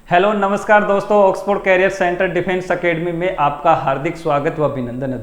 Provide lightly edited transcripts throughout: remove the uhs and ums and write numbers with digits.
Hello नमस्कार दोस्तों, Oxford Career Centre Defence Academy में आपका हार्दिक स्वागत व अभिनंदन है।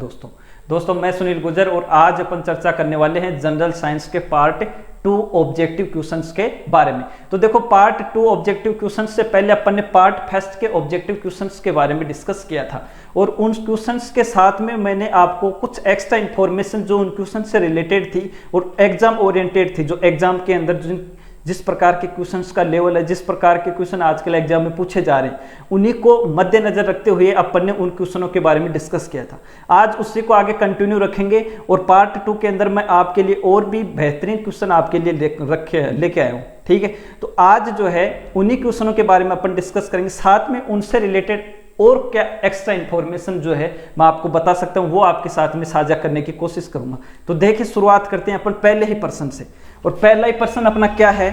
दोस्तों मैं सुनील गुर्जर और आज अपन चर्चा करने वाले हैं जनरल साइंस के पार्ट 2 ऑब्जेक्टिव क्वेश्चंस के बारे में। तो देखो, पार्ट 2 ऑब्जेक्टिव क्वेश्चंस से पहले अपन ने पार्ट फर्स्ट के ऑब्जेक्टिव क्वेश्चंस के बारे में डिस्कस किया था और उन क्वेश्चंस के साथ में मैंने आपको कुछ एक्स्ट्रा इंफॉर्मेशन जो उन क्वेश्चन से रिलेटेड थी और एग्जाम ओरिएंटेड थी, जो एग्जाम के अंदर जिस प्रकार के क्वेश्चंस का लेवल है, जिस प्रकार के क्वेश्चन आजकल एग्जाम में पूछे जा रहे हैं, उन्हीं को मद्देनजर रखते हुए अपन ने उन क्वेश्चनों के बारे में डिस्कस किया था। आज उसी को आगे कंटिन्यू रखेंगे और पार्ट 2 के अंदर मैं आपके लिए और भी बेहतरीन क्वेश्चन आपके लिए लेके आया हूँ। ठीक है, तो आज जो है उन्हीं क्वेश्चनों के बारे में अपन डिस्कस करेंगे, साथ में उनसे रिलेटेड और क्या एक्स्ट्रा इंफॉर्मेशन जो है मैं आपको बता सकता हूं वो आपके साथ में साझा करने की कोशिश करूंगा। तो देखिए, शुरुआत करते हैं अपन पहले ही प्रश्न से। और पहला ही प्रश्न अपना क्या है?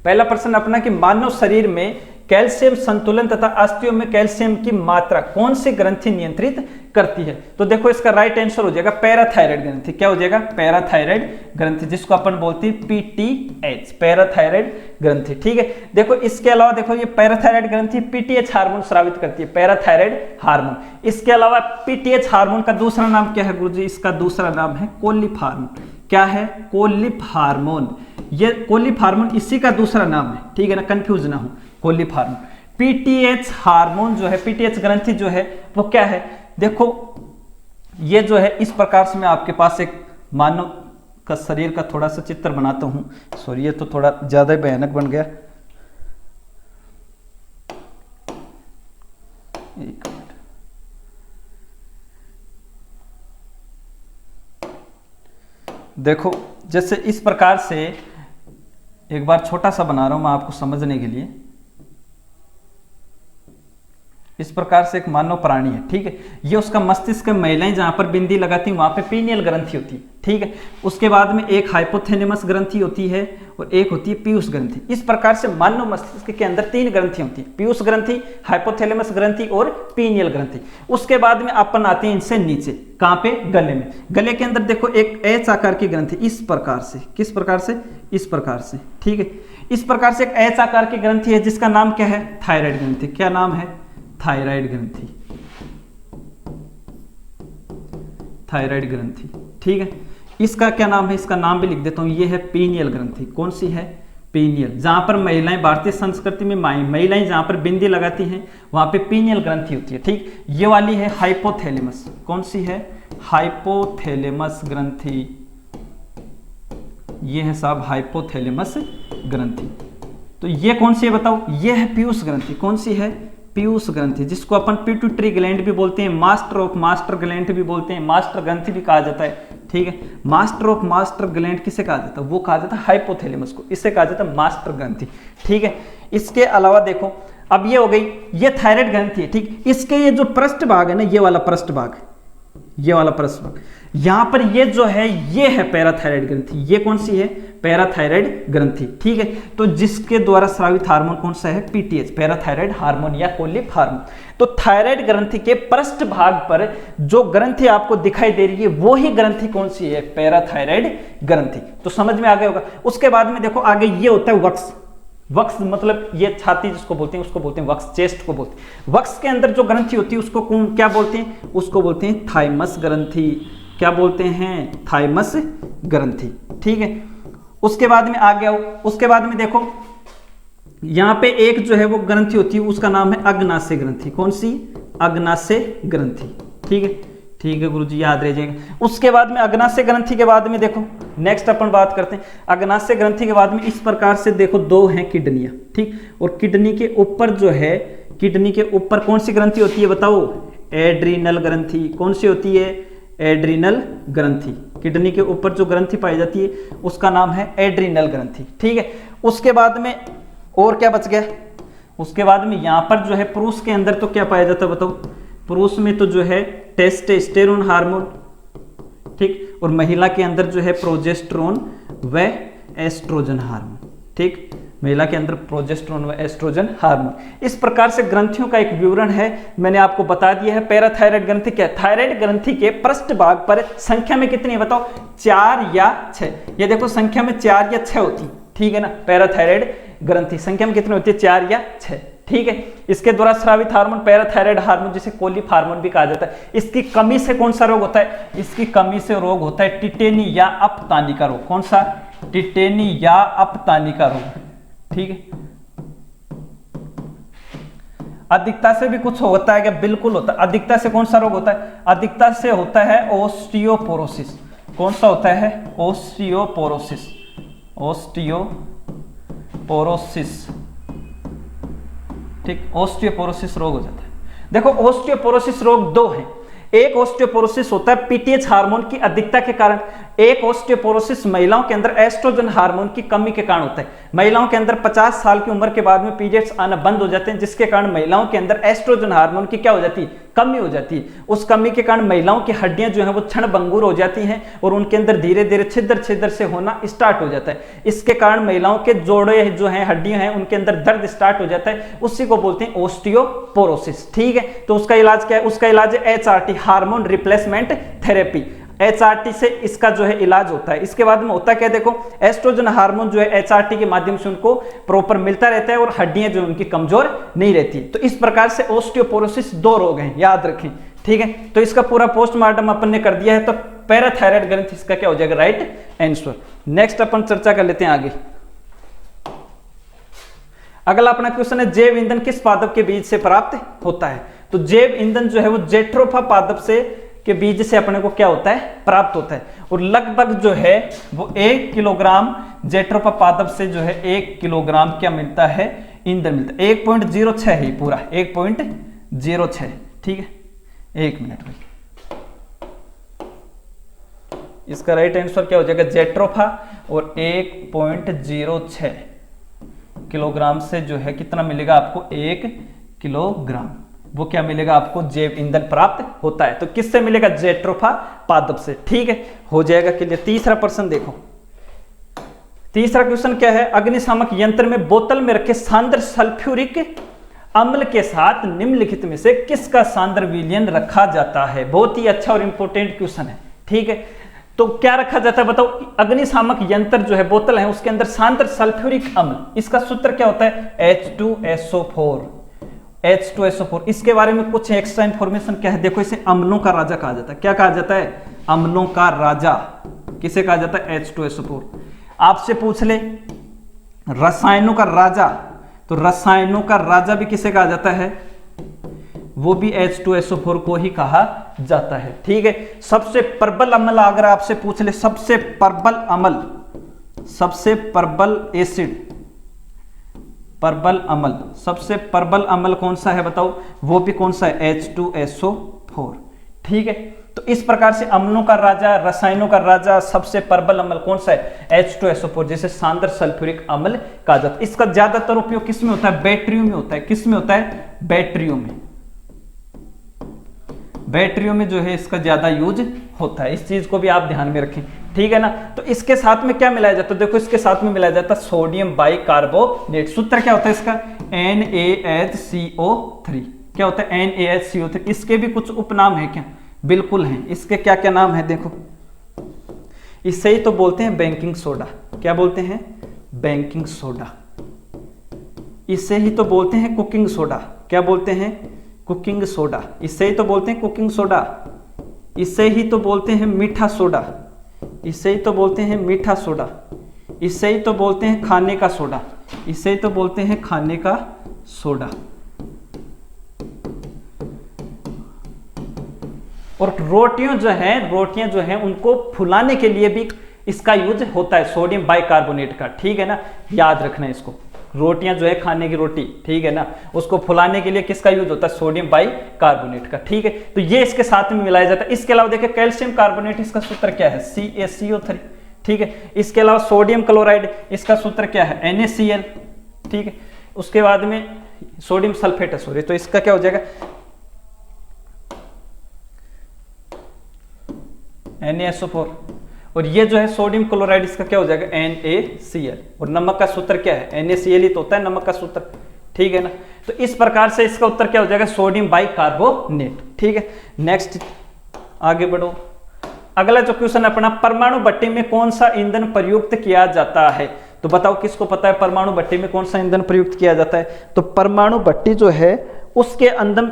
पहला प्रश्न अपना कि मानव शरीर में कैल्शियम संतुलन तथा अस्थियों में कैल्शियम की मात्रा कौन सी ग्रंथि नियंत्रित करती है? तो देखो, इसका राइट आंसर हो जाएगा पैराथायराइड ग्रंथि। क्या हो जाएगा? पैराथायराइड ग्रंथि, जिसको अपन बोलते हैं पीटीएच, पैराथायराइड ग्रंथि। ठीक है, देखो इसके अलावा देखो ये पैराथायराइड ग्रंथि पीटीएच हार्मोन स्रावित करती है, पैराथायराइड हार्मोन। इसके अलावा पीटीएच हार्मोन का दूसरा नाम क्या है गुरुजी? इसका दूसरा नाम है कोलिफ हार्मोन। क्या है? कोलिफ हार्मोन। ये कोलिफ हार्मोन इसी का दूसरा नाम है, ठीक है ना, कंफ्यूज ना हो। कोलिफ हार्मोन, पीटीएच हार्मोन जो है, पीटीएच ग्रंथि जो है वो क्या है? देखो ये जो है इस प्रकार से मैं आपके पास एक मानव का शरीर का थोड़ा सा चित्र बनाता हूं। सॉरी, ये तो थोड़ा ज्यादा भयानक बन गया। एक मिनट, देखो जैसे इस प्रकार से एक बार छोटा सा बना रहा हूं मैं आपको समझने के लिए। इस प्रकार से एक मानव प्राणी है, ठीक है। ये उसका मस्तिष्क, महिलाएं जहां पर बिंदी लगाती हैं वहां पे पीनियल ग्रंथि होती है, ठीक है। उसके बाद में एक हाइपोथैलेमस ग्रंथि होती है और एक होती है पीयूष ग्रंथि। इस प्रकार से मानव मस्तिष्क के अंदर 3 ग्रंथि होती है, पीयूष ग्रंथि, हाइपोथैलेमस ग्रंथि और पीनियल ग्रंथि। उसके बाद में अपन आते हैं इनसे नीचे, कहां पे? गले में। गले के अंदर देखो एक एच आकार की ग्रंथि, इस प्रकार से, किस प्रकार से? इस प्रकार से, ठीक है। इस प्रकार से एक एच आकार की ग्रंथि है जिसका नाम क्या है? थायराइड ग्रंथि। क्या नाम है? थायराइड ग्रंथि, थायराइड ग्रंथि, ठीक है। इसका क्या नाम है? इसका नाम भी लिख देता हूं, ये है पीनियल ग्रंथि। कौन सी है? पीनियल। जहां पर महिलाएं, भारतीय संस्कृति में महिलाएं जहां पर बिंदी लगाती हैं वहां पे पीनियल ग्रंथि होती है, ठीक। ये वाली है हाइपोथैलेमस। कौन सी है? हाइपोथैलेमस ग्रंथि। ये है साहब हाइपोथैलेमस ग्रंथि। तो ये कौन सी है बताओ? ये है पीयूष ग्रंथि। कौन सी है? पीयूष ग्रंथि, जिसको अपन पिट्यूटरी ग्लैंड भी बोलते हैं, मास्टर ऑफ मास्टर ग्लैंड भी बोलते हैं, मास्टर ग्रंथि भी कहा जाता है, ठीक है। मास्टर ऑफ मास्टर ग्लैंड किसे कहा जाता है? वो कहा जाता है हाइपोथैलेमस को, इससे कहा जाता है मास्टर ग्रंथि, ठीक है। इसके अलावा देखो, अब ये हो गई, ये थायराइड ग्रंथि है, ठीक। इसके ये जो पृष्ठ भाग है ना, ये वाला पृष्ठ भाग, ये वाला पृष्ठ भाग, यहां पर ये जो है ये है पैराथायराइड ग्रंथि। ये कौन सी है? पैराथायराइड ग्रंथि, ठीक है। तो जिसके द्वारा स्रावित हार्मोन कौन सा है? पीटीएच, पैराथायराइड हार्मोन या कोलिफ हार्मोन। तो थायराइड ग्रंथि के पृष्ठ भाग पर जो ग्रंथि आपको दिखाई दे रही है वो ही ग्रंथि कौन सी है? पैराथायराइड ग्रंथि। तो समझ में आ गया होगा। उसके बाद में देखो आगे ये होता है वक्स। वक्स मतलब ये छाती जिसको बोलते हैं उसको बोलते हैं वक्स, चेस्ट को बोलते हैं। वक्स के अंदर जो ग्रंथि होती है उसको क्या बोलते हैं? उसको बोलते हैं थाइमस ग्रंथि। क्या बोलते हैं? थाइमस ग्रंथि, ठीक है। उसके बाद में आ गया, उसके बाद में देखो यहां पे एक जो है वो ग्रंथि होती है, उसका नाम है अग्नाशय ग्रंथि। कौन सी? अग्नाशय ग्रंथि, ठीक है। ठीक है गुरुजी, याद रह जाएगा। उसके बाद में अग्नाशय ग्रंथि के बाद में देखो नेक्स्ट अपन बात करते हैं। अग्नाशय ग्रंथि के बाद में इस प्रकार से देखो 2 हैं किडनियां, ठीक। और किडनी के ऊपर जो है, किडनी के ऊपर कौन सी ग्रंथि होती है बताओ? एड्रीनल ग्रंथि। कौन सी होती है? एड्रीनल ग्रंथि। किडनी के ऊपर जो ग्रंथि पाई जाती है उसका नाम है एड्रीनल ग्रंथि, ठीक है। उसके बाद में और क्या बच गया? उसके बाद में यहां पर जो है पुरुष के अंदर तो क्या पाया जाता है बताओ? पुरुष में तो जो है टेस्टोस्टेरोन हार्मोन, ठीक। और महिला के अंदर जो है प्रोजेस्टेरोन व एस्ट्रोजन हार्मोन, ठीक। महिला के अंदर प्रोजेस्टेरोन व एस्ट्रोजन हार्मोन। इस प्रकार से ग्रंथियों का एक विवरण है, मैंने आपको बता दिया है। पैराथायराइड ग्रंथि क्या है? थायराइड ग्रंथि के पृष्ठ भाग पर संख्या में कितनी है बताओ? 4 या 6। ये देखो संख्या में 4 या 6 होती, ठीक है ना, पैराथायराइड ग्रंथि संख्या में कितनी होती है, 4 या 6। ठीक है, इसके द्वारा स्रावित हार्मोन पैराथायराइड हार्मोन जिसे कोलिफ हार्मोन भी कहा जाता है। इसकी कमी से कौन सा रोग होता है, इसकी कमी से रोग होता है टिटेनी या अपतानी का रोग। कौन सा, टिटेनी या अपतानी का रोग। ठीक है, अधिकता से भी कुछ होता है क्या, बिल्कुल होता है। अधिकता से कौन सा रोग होता है, अधिकता से होता है ओस्टियोपोरोसिस। कौन सा होता है, ओस्टियोपोरोसिस, ओस्टियोपोरोसिस। ठीक, ओस्टियोपोरोसिस रोग हो जाता है। देखो ओस्टियोपोरोसिस रोग दो है, एक ओस्टियोपोरोसिस होता है पीटीएच हार्मोन की अधिकता के कारण, एक ओस्टियोपोरोसिस महिलाओं के अंदर एस्ट्रोजन हार्मोन की कमी के कारण होता है। महिलाओं के अंदर 50 साल की उम्र के बाद में पीरियड्स आना बंद हो जाते हैं, जिसके कारण महिलाओं के अंदर एस्ट्रोजन हार्मोन की क्या हो जाती है, कमी हो जाती है। उस कमी के कारण महिलाओं की हड्डियां जो है वो क्षणभंगुर हो जाती हैं और उनके अंदर धीरे धीरे छिद्र छिद्र से होना स्टार्ट हो जाता है। इसके कारण महिलाओं के जोड़े जो हैं, हड्डियां हैं, उनके अंदर दर्द स्टार्ट हो जाता है, उसी को बोलते हैं ओस्टियोपोरोसिस। ठीक है, तो उसका इलाज क्या है, उसका इलाज है HRT, hormone replacement therapy. HRT से इसका जो है इलाज होता है। इसके बाद में होता क्या, देखो एस्ट्रोजन हार्मोन जो है HRT के माध्यम से उनको प्रॉपर मिलता रहता है और हड्डियां जो उनकी कमजोर नहीं रहती। तो इस प्रकार से ओस्टियोपोरोसिस दो रोग हैं, याद रखें। ठीक है, तो इसका पूरा पोस्टमार्टम अपन ने कर दिया है, तो पैराथायराइड ग्रंथि इसका क्या हो जाएगा, राइट आंसर। नेक्स्ट अपन चर्चा कर लेते हैं आगे। अगला अपना क्वेश्चन है, जैव ईंधन किस पादप के बीज से प्राप्त होता है। तो जैव ईंधन जो है वो जेट्रोफा पादप से के बीज से अपने को क्या होता है, प्राप्त होता है। और लगभग जो है वो 1 किलोग्राम जेट्रोफा पादप से जो है 1 किलोग्राम क्या मिलता है, ईंधन मिलता है। 1.06 है पूरा, 1.06। ठीक है, 1 मिनट भाई, इसका राइट आंसर क्या हो जाएगा, जेट्रोफा। और 1.06 किलोग्राम से जो है कितना मिलेगा आपको, 1 किलोग्राम, वो क्या मिलेगा आपको, जैव ईंधन प्राप्त होता है। तो किससे मिलेगा, जेट्रोफा पादप से। ठीक है, हो जाएगा क्लियर। तीसरा प्रश्न देखो, तीसरा क्वेश्चन क्या है, अग्निशामक यंत्र में बोतल में रखे सांद्र सल्फ्यूरिक अम्ल के साथ निम्नलिखित में से किसका सांद्र विलयन रखा जाता है। बहुत ही अच्छा और इंपॉर्टेंट क्वेश्चन है। ठीक है, तो क्या रखा जाता है बताओ, अग्निशामक यंत्र जो है बोतल है उसके अंदर सांद्र सल्फ्यूरिक अम्ल, इसका सूत्र क्या होता है, H2SO4। H2SO4, इसके बारे में कुछ एक्स्ट्रा इंफॉर्मेशन क्या है, देखो इसे अम्लों का राजा कहा जाता है। क्या कहा जाता है, अम्लों का राजा। किसे कहा जाता है, H2SO4। आपसे पूछ ले रसायनों का राजा, तो रसायनों का राजा भी किसे कहा जाता है, वो भी H2SO4 को ही कहा जाता है। ठीक है, सबसे प्रबल अम्ल अगर आपसे पूछ ले, सबसे प्रबल अम्ल, सबसे प्रबल एसिड, प्रबल अम्ल, सबसे प्रबल अम्ल कौन सा है बताओ, वो भी कौन सा है, H2SO4। ठीक है, तो इस प्रकार से अम्लों का राजा, रसायनों का राजा, सबसे प्रबल अम्ल कौन सा है, H2SO4, जिसे सांद्र सल्फ्यूरिक अम्ल कहा जाता है। इसका ज्यादातर उपयोग किस में होता है, बैटरियों में होता है। किस में होता है, बैटरियों में। बैटरियों में जो है इसका ज्यादा यूज होता है, इस चीज को भी आप ध्यान में रखें। ठीक है ना, तो इसके साथ में क्या मिलाया जाता है, देखो इसके साथ में मिलाया जाता है सोडियम बाइकार्बोनेट। सूत्र क्या होता है इसका, NaHCO3। क्या होता है, NaHCO3। इसके भी कुछ उपनाम है क्या, बिल्कुल हैं। इसके क्या क्या नाम है देखो, इससे ही तो बोलते हैं बेकिंग सोडा। क्या बोलते हैं, बेकिंग सोडा। इससे ही तो बोलते हैं कुकिंग सोडा। क्या बोलते हैं, कुकिंग सोडा। इससे ही तो बोलते हैं कुकिंग सोडा। इससे ही तो बोलते हैं मीठा सोडा। इससे ही तो बोलते हैं मीठा सोडा। इससे ही तो बोलते हैं खाने का सोडा। इससे ही तो बोलते हैं खाने का सोडा। और रोटियां जो हैं उनको फुलाने के लिए भी इसका यूज होता है, सोडियम बाइकार्बोनेट का। ठीक है ना, याद रखना है इसको। रोटियां जो है खाने की रोटी, ठीक है ना, उसको फुलाने के लिए किसका यूज होता है, सोडियम बाइकार्बोनेट का। ठीक है, तो ये इसके साथ में मिलाया जाता है। इसके अलावा देखिए कैल्शियम कार्बोनेट, इसका सूत्र क्या है, CaCO3। ठीक है, इसके अलावा सोडियम क्लोराइड, इसका सूत्र क्या है, NaCl। ठीक है, उसके बाद में सोडियम सल्फेट है, सॉरी, तो इसका क्या हो जाएगा, NaSO4। और ये जो है सोडियम क्लोराइड, इसका क्या हो जाएगा, NaCl। और नमक का सूत्र क्या है, NaCl ही तो होता है नमक का सूत्र। ठीक है ना, तो इस प्रकार से इसका उत्तर क्या हो जाएगा, सोडियम बाइकार्बोनेट। ठीक है, नेक्स्ट आगे बढ़ो। अगला जो क्वेश्चन अपना, परमाणु भट्टी में कौन सा ईंधन प्रयुक्त किया जाता है। तो बताओ किसको पता है परमाणु भट्टी में कौन सा ईंधन प्रयुक्त किया जाता है? तो परमाणु भट्टी जो है उसके अंदर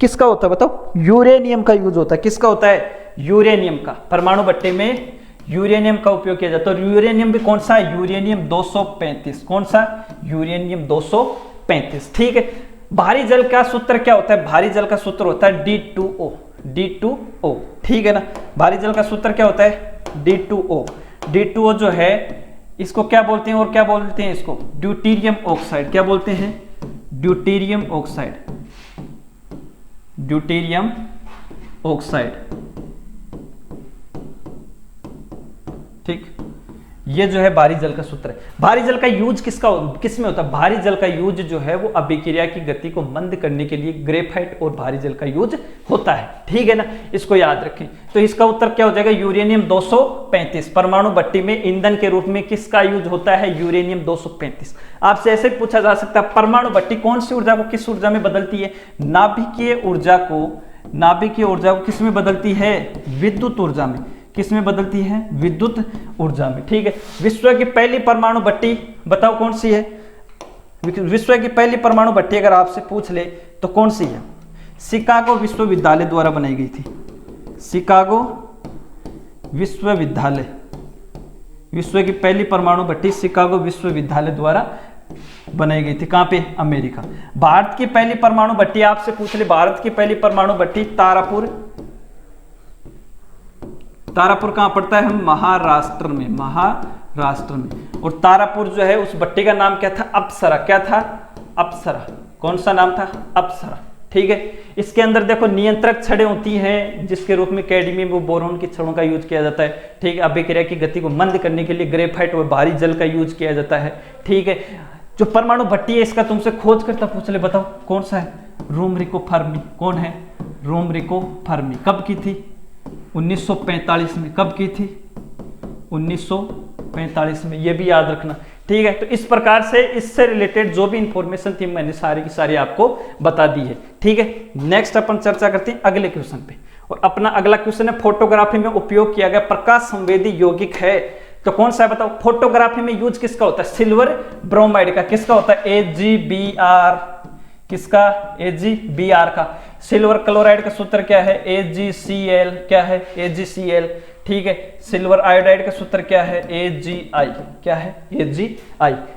किसका होता है बताओ? यूरेनियम का यूज होता है। किसका होता है? यूरेनियम का। परमाणु भट्टी में यूरेनियम का उपयोग किया जाता है। और यूरेनियम भी कौन सा है? यूरेनियम 235। कौन सा? यूरेनियम 235। ठीक है। भारी जल का सूत्र क्या होता है? भारी जल का सूत्र होता है D2O। D2O, ठीक है ना। भारी जल का सूत्र क्या होता है? D2O। D2O जो है इसको क्या बोलते हैं और क्या बोलते हैं? इसको ड्यूटेरियम ऑक्साइड। क्या बोलते हैं? Deuterium oxide. ड्यूटेरियम ऑक्साइड, ठीक। ये जो है भारी जल का सूत्र है। भारी जल का यूज किसमें होता है? भारी जल का यूज जो है वो अभिक्रिया की गति को मंद करने के लिए ग्रेफाइट और भारी जल का यूज होता है, ठीक है ना। इसको याद रखें। तो इसका उत्तर क्या हो जाएगा? यूरेनियम 235। परमाणु भट्टी में ईंधन के रूप में किसका यूज होता है? यूरेनियम 235। आपसे ऐसे पूछा जा सकता है परमाणु भट्टी कौन सी ऊर्जा को किस ऊर्जा में बदलती है? नाभिकीय ऊर्जा को किस में बदलती है? विद्युत ऊर्जा में। किस में बदलती है? विद्युत ऊर्जा में, ठीक है। विश्व की पहली परमाणु भट्टी बताओ कौन सी है? विश्व की पहली परमाणु भट्टी अगर आपसे पूछ ले तो कौन सी है? शिकागो विश्वविद्यालय द्वारा बनाई गई थी। शिकागो विश्वविद्यालय, विश्व की पहली परमाणु भट्टी शिकागो विश्वविद्यालय द्वारा बनाई गई थी। कहां पे? अमेरिका। भारत की पहली परमाणु भट्टी आपसे पूछ ले, भारत की पहली परमाणु भट्टी तारापुर। तारापुर कहां पड़ता है? हम महाराष्ट्र में, महाराष्ट्र में। और तारापुर जो है उस भट्टी का नाम क्या था? अप्सरा। क्या था? अप्सरा। कौन सा नाम था? अप्सरा, ठीक है। इसके अंदर देखो नियंत्रक छड़ें होती हैं जिसके रूप में कैडमियम व बोरोन की छड़ों का यूज किया जाता है, ठीक है। अभिक्रिया की गति को मंद करने के लिए ग्रेफाइट व भारी जल का यूज किया जाता है, ठीक है। जो परमाणु भट्टी है इसका तुमसे खोज करता पूछ ले, बताओ कौन सा है? रोमरिको फर्मी। कौन है? रोमरिको फर्मी। कब की थी? 1945 में। कब की थी? 1945 में। ये भी याद रखना, ठीक है। तो इस प्रकार से इससे रिलेटेड जो भी इंफॉर्मेशन थी मैंने सारी की सारी आपको बता दी है, ठीक है। नेक्स्ट अपन चर्चा करते हैं अगले क्वेश्चन पे। और अपना अगला क्वेश्चन है फोटोग्राफी में उपयोग किया गया प्रकाश संवेदी यौगिक है तो कौन सा है बताओ? फोटोग्राफी में यूज किसका होता है? सिल्वर ब्रोमाइड का। किसका होता है? AgBr। किसका? AgBr का। सिल्वर क्लोराइड का सूत्र क्या है? AgCl। क्या है? AgCl, ठीक है। सिल्वर आयोडाइड का सूत्र क्या है? AgI। क्या है? AgI।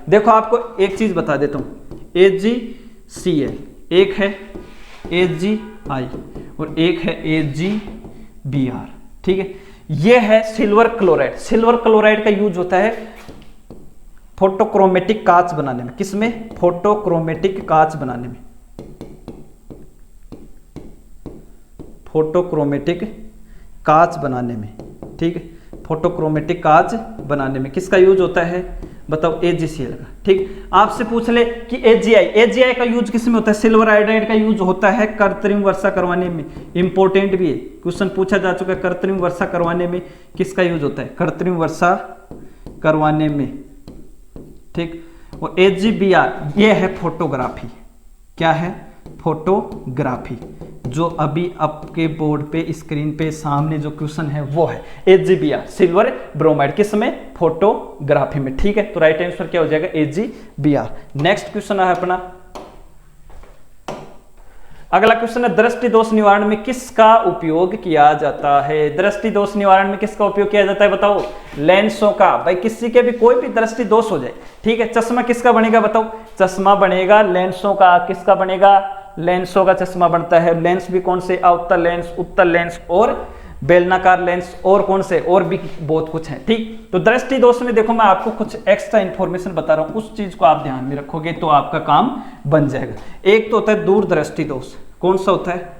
देखो आपको एक चीज बता देता हूं, AgCl एक है, AgI और एक है AgBr, ठीक है। ये है सिल्वर क्लोराइड। सिल्वर क्लोराइड का यूज होता है फोटोक्रोमेटिक कांच बनाने में। किसमें? फोटोक्रोमेटिक कांच बनाने में। फोटोक्रोमेटिक कांच बनाने में, ठीक है। फोटोक्रोमेटिक कांच बनाने में किसका यूज होता है? बताओ AgCl का, ठीक। आपसे पूछ ले कि AgI का यूज किसमें होता है? सिल्वर आयोडाइड का यूज होता है कृत्रिम वर्षा करवाने में। इंपॉर्टेंट भी है, क्वेश्चन पूछा जा चुका है। कृत्रिम वर्षा करवाने में किसका यूज होता है? कृत्रिम वर्षा करवाने में, ठीक। और AgBr ये है फोटोग्राफी। क्या है? फोटोग्राफी। जो अभी आपके बोर्ड पे स्क्रीन पे सामने जो क्वेश्चन है वो है AgBr, सिल्वर ब्रोमाइड। किस में? फोटोग्राफी में, ठीक है। तो राइट आंसर क्या हो जाएगा? AgBr। नेक्स्ट क्वेश्चन है अपना अगला क्वेश्चन है दृष्टि दोष निवारण में किसका उपयोग किया जाता है? दृष्टि दोष निवारण में किसका उपयोग किया जाता है बताओ? लेंसों का। भाई किसी के भी कोई भी दृष्टि दोष हो जाए, ठीक है। चश्मा किसका बनेगा बताओ? चश्मा बनेगा लेंसों का। किसका बनेगा? लेंसों का चश्मा बनता है। लेंस भी कौन से? अवतल लेंस, उत्तल लेंस और बेलनाकार लेंस, और कौन से? और भी बहुत कुछ है, ठीक। तो दृष्टि दोष में देखो मैं आपको कुछ एक्स्ट्रा इंफॉर्मेशन बता रहा हूं, उस चीज को आप ध्यान में रखोगे तो आपका काम बन जाएगा। एक तो होता है दूर दृष्टि दोष। कौन सा होता है?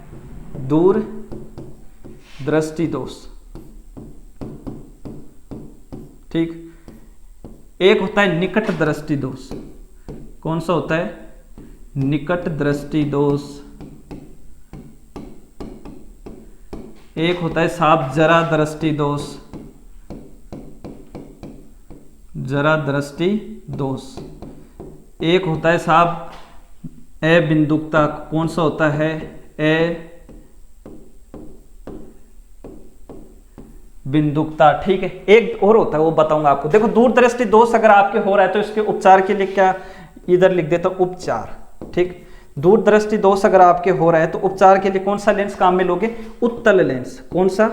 दूर दृष्टि दोष, ठीक। एक होता है निकट दृष्टि दोष। कौन सा होता है? निकट दृष्टि दोष। एक होता है साहब जरा दृष्टि दोष। जरा दृष्टि दोष। एक होता है साहब अबिंदुकता। कौन सा होता है? बिंदुकता। ठीक है, एक और होता है वो बताऊंगा आपको। देखो दूरदृष्टि दोष अगर आपके हो रहा है तो इसके उपचार के लिए क्या, इधर लिख देता हूं उपचार। ठीक, दूरदृष्टि दोष अगर आपके हो रहा है तो उपचार के लिए कौन सा लेंस काम में लोगे, उत्तल लेंस। कौन सा,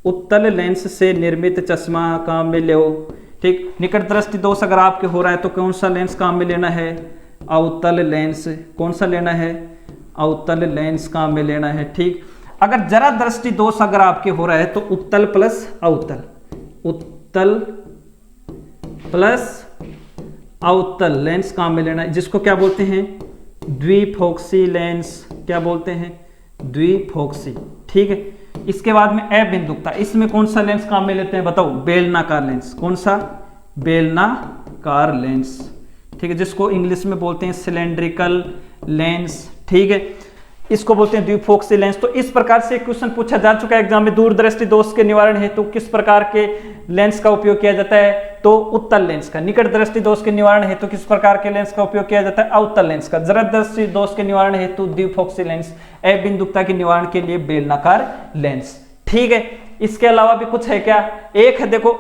उत्तल लेंस से निर्मित चश्मा काम में लो। ठीक, निकट दृष्टि दोष अगर आपके हो रहा है तो कौन सा लेंस काम में लेना है, अवतल लेंस। कौन सा लेना है, अवतल लेंस काम में लेना है। ठीक, अगर जरा दृष्टि दोष अगर आपके हो रहा है तो उत्तल प्लस अवतल, उत्तल प्लस अवतल लेंस काम में लेना है, जिसको क्या बोलते हैं, द्विफोक्सी लेंस। क्या बोलते हैं, द्विफोक्सी। ठीक है, इसके बाद में अबिंदुकता, इसमें कौन सा लेंस काम में लेते हैं बताओ, बेलनाकार लेंस। कौन सा, बेलनाकार लेंस। ठीक है, जिसको इंग्लिश में बोलते हैं सिलेंड्रिकल लेंस। ठीक है, इसको बोलते हैं द्विफोक्सी लेंस। तो इस प्रकार से क्वेश्चन पूछा जा चुका है एग्जाम में, दूरदृष्टि दोष के निवारण हेतु किस प्रकार के लेंस का उपयोग किया जाता है, तो उत्तल लेंस का। निकट दृष्टि दोष के निवारण हेतु किस प्रकार के लेंस का उपयोग किया जाता है, अवतल लेंस का। जरा दृष्टि दोष के निवारण हेतु द्विफोक्सी लेंस, अबिंदुकता के निवारण के लिए बेलनाकार लेंस। ठीक है, इसके अलावा भी कुछ है क्या, एक है देखो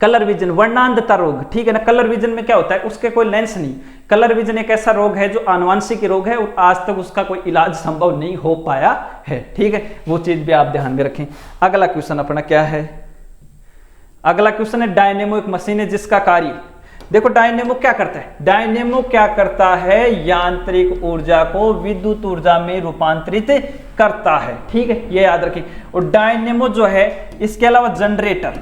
कलर विजन, वर्णांधता रोग। ठीक है ना, कलर विजन में क्या होता है, उसके कोई लेंस नहीं। कलर विजन एक ऐसा रोग है जो आनुवंशिक रोग है और आज तक उसका कोई इलाज संभव नहीं हो पाया है। ठीक है, वो चीज भी आप ध्यान में रखें। अगला क्वेश्चन अपना क्या है, अगला क्वेश्चन है डायनेमो एक मशीन है जिसका कार्य, देखो डायनेमो क्या करता है, डायनेमो क्या करता है, यांत्रिक ऊर्जा को विद्युत ऊर्जा में रूपांतरित करता है। ठीक है, ये याद रखें। और डायनेमो जो है, इसके अलावा जनरेटर,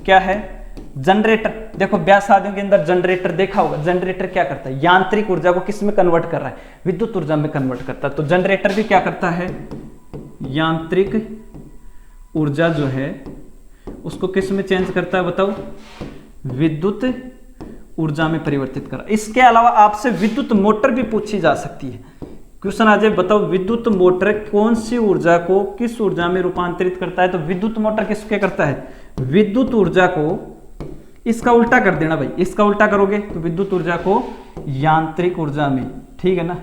क्या है, जनरेटर। देखो ब्याह शादियों के अंदर जनरेटर देखा होगा, जनरेटर क्या करता है, यांत्रिक ऊर्जा को किस में कन्वर्ट कर रहा है, विद्युत ऊर्जा में कन्वर्ट करता है। तो जनरेटर भी क्या करता है, यांत्रिक ऊर्जा जो है उसको किस में चेंज करता है बताओ, विद्युत ऊर्जा में परिवर्तित कर। इसके अलावा आपसे विद्युत मोटर भी पूछी जा सकती है। क्वेश्चन आ जाए, बताओ विद्युत मोटर कौन सी ऊर्जा को किस ऊर्जा में रूपांतरित करता है, तो विद्युत मोटर किसके करता है, विद्युत ऊर्जा को, इसका उल्टा कर देना भाई, इसका उल्टा करोगे तो विद्युत ऊर्जा को यांत्रिक ऊर्जा में। ठीक है ना,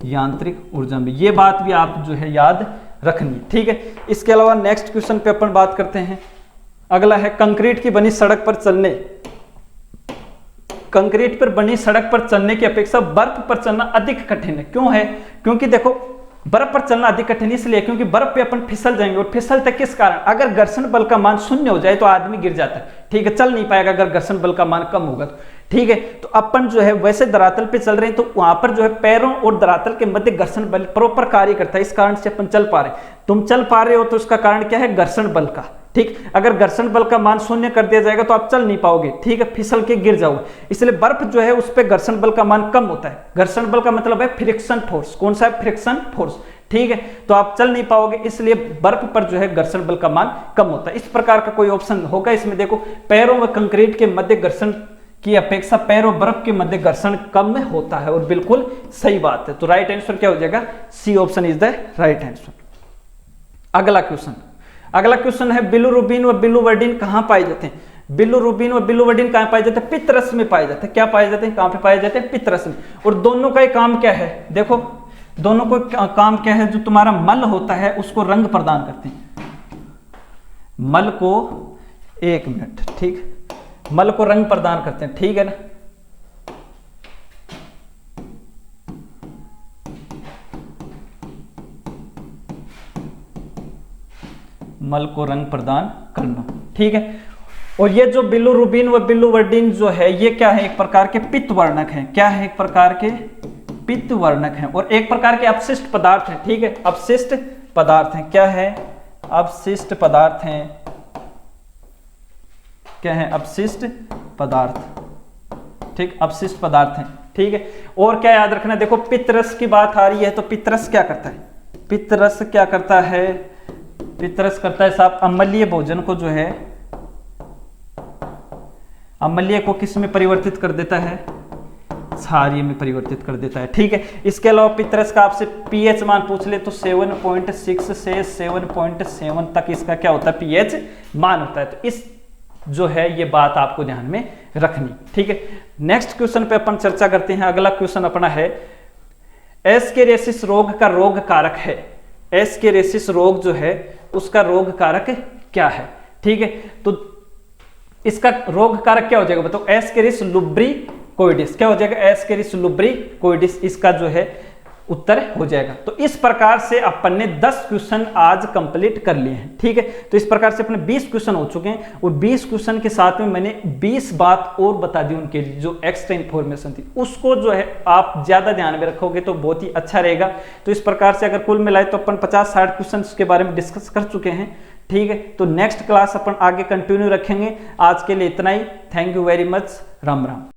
यांत्रिक ऊर्जा में। ये बात भी आप जो है याद रखनी। ठीक है, इसके अलावा नेक्स्ट क्वेश्चन पे अपन बात करते हैं। अगला है कंक्रीट की बनी सड़क पर चलने, कंक्रीट पर बनी सड़क पर चलने की अपेक्षा बर्फ पर चलना अधिक कठिन है। क्यों है, क्योंकि देखो बर्फ पर चलना अधिक कठिन इसलिए क्योंकि बर्फ पे अपन फिसल जाएंगे, और फिसलते किस कारण, अगर घर्षण बल का मान शून्य हो जाए तो आदमी गिर जाता है। ठीक है, चल नहीं पाएगा अगर घर्षण बल का मान कम होगा तो। ठीक है, तो अपन जो है वैसे धरातल पे चल रहे हैं तो वहां पर जो है पैरों और धरातल के मध्य घर्षण बल प्रॉपर कार्य करता है, इस कारण से अपन चल पा रहे हैं। तुम चल पा रहे हो तो उसका कारण क्या है, घर्षण बल का। ठीक, अगर घर्षण बल का मान शून्य कर दिया जाएगा तो आप चल नहीं पाओगे। ठीक है, फिसल के गिर जाओगे। इसलिए बर्फ जो है उस पर घर्षण बल का मान कम होता है। घर्षण बल का मतलब है फ्रिक्शन फोर्स। कौन सा है, फ्रिक्शन फोर्स। ठीक है, तो आप चल नहीं पाओगे, इसलिए बर्फ पर जो है घर्षण बल का मान कम होता है। इस प्रकार का कोई ऑप्शन होगा इसमें। देखो पैरों व कंक्रीट के मध्य घर्षण की अपेक्षा पैरों बर्फ के मध्य घर्षण कम होता है, और बिल्कुल सही बात है। तो राइट आंसर क्या हो जाएगा, C option is the right answer. अगला क्वेश्चन, अगला क्वेश्चन है बिलिरुबिन व बिलिवर्डिन कहां पाए जाते हैं। बिलिरुबिन व बिलिवर्डिन कहां पाए जाते हैं, पित्तरस में पाए जाते हैं। क्या पाए जाते हैं, कहां पे पाए जाते हैं, पित्तरस में। और दोनों का ही काम क्या है, देखो दोनों को काम क्या है, जो तुम्हारा मल होता है उसको रंग प्रदान करते हैं। मल को, एक मिनट, ठीक, मल को रंग प्रदान करते हैं। ठीक है ना, मल को रंग प्रदान करना। ठीक है, और ये जो बिलिरुबिन व बिलिवर्डिन जो है ये क्या है, एक प्रकार के पित्त वर्णक हैं। क्या है, एक प्रकार के पित्त वर्णक हैं, और एक प्रकार के अपशिष्ट पदार्थ हैं। ठीक है, अपशिष्ट पदार्थ हैं। क्या है, अपशिष्ट पदार्थ हैं। क्या है, अपशिष्ट पदार्थ। ठीक, अपशिष्ट पदार्थ हैं। ठीक है, और क्या याद रखना, देखो पित्तरस की बात आ रही है तो पित्तरस क्या करता है, पित्तरस क्या करता है, पित्तरस करता है साहब अम्लीय भोजन को जो है, अम्लीय को किस में परिवर्तित कर देता है, क्षारीय में परिवर्तित कर देता है। ठीक है, इसके अलावा पित्तरस का आपसे पीएच मान पूछ ले तो 7.6 से 7.7 तक इसका क्या होता है, पीएच मान होता है। तो इस जो है ये बात आपको ध्यान में रखनी। ठीक है, नेक्स्ट क्वेश्चन पे अपन चर्चा करते हैं। अगला क्वेश्चन अपना है एस्केरेसिस रोग का रोग कारक है। एस्केरेसिस रोग जो है उसका रोग कारक क्या है। ठीक है, तो इसका रोग कारक क्या हो जाएगा बताओ, एस्केरिस लुब्रिकोइडिस। क्या हो जाएगा, एस्केरिस लुब्रिकोइडिस इसका जो है उत्तर हो जाएगा। तो इस प्रकार से अपन ने 10 क्वेश्चन आज कंप्लीट कर लिए हैं, ठीक है। तो इस प्रकार से अपने 20 क्वेश्चन हो चुके हैं और 20 क्वेश्चन के साथ में मैंने 20 बात और बता दी उनके लिए, जो एक्स्ट्रा इन्फॉर्मेशन थी उसको जो है आप ज्यादा ध्यान में रखोगे तो बहुत ही अच्छा रहेगा। तो इस प्रकार से अगर कुल मिलाए तो अपन 50-60 क्वेश्चन के बारे में डिस्कस कर चुके हैं, ठीक है। तो नेक्स्ट क्लास अपन आगे कंटिन्यू रखेंगे। आज के लिए इतना ही। Thank you very much. Ram Ram.